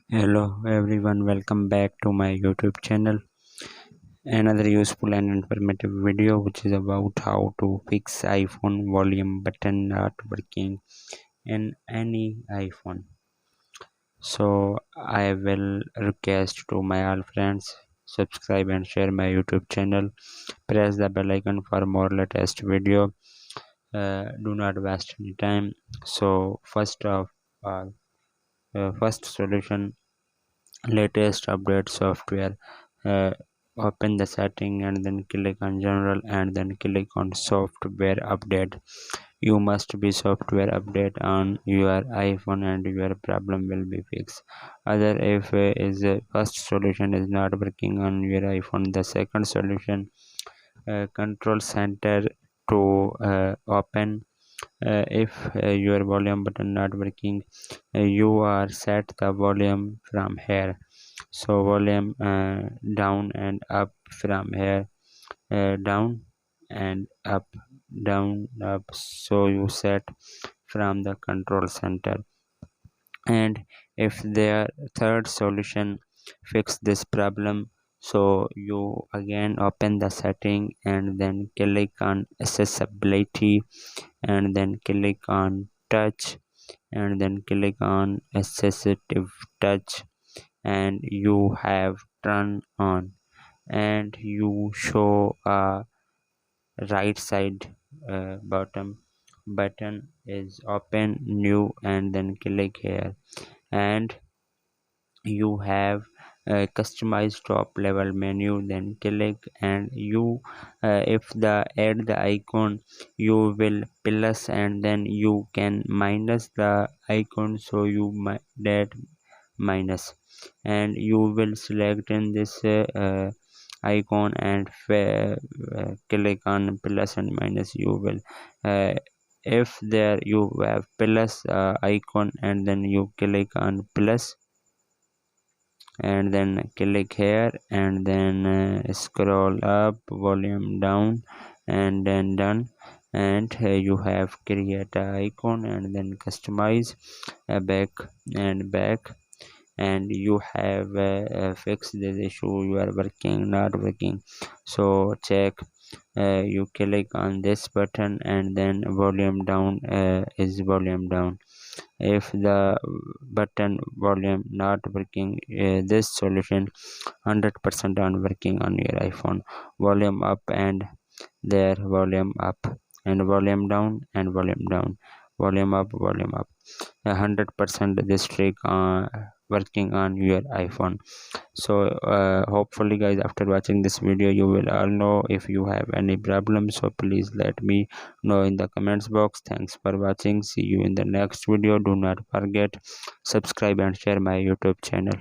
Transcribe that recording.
Hello everyone, welcome back to my YouTube channel. Another useful and informative video which is about how to fix iPhone volume button not working in any iPhone. So I will request to my all friends subscribe and share my YouTube channel. Press the bell icon for more latest video. Do not waste any time. So first of all, first solution, latest update software. uh, Open the setting and then click on general and then click on software update. You must be software update on your iPhone and your problem will be fixed. Other if is first solution is not working on your iPhone, the second solution, control center to open. If your volume button not working, you are set the volume from here. So volume down and up from here, down and up, down up, so you set from the control center. And if their third solution fix this problem, so you again open the setting and then click on accessibility and then click on touch and then click on assistive touch, and you have turn on and you show a right side bottom button is open new and then click here, and you have a customized top level menu, then click and you if the add the icon, you will plus and then you can minus the icon, so you that minus, and you will select in this icon and click on plus and minus. You will if there you have plus icon and then you click on plus and then click here and then scroll up, volume down and then done, and you have create a icon and then customize back and back, and you have fixed this issue. You are working not working, so check. You click on this button and then volume down is volume down. If the button volume not working, this solution 100% on working on your iPhone. Volume up and there, volume up and volume down and volume down, volume up, volume up. 100% this trick working on your iPhone. So hopefully guys, after watching this video you will all know. If you have any problem, so please let me know in the comments box. Thanks for watching, see you in the next video. Do not forget subscribe and share my YouTube channel.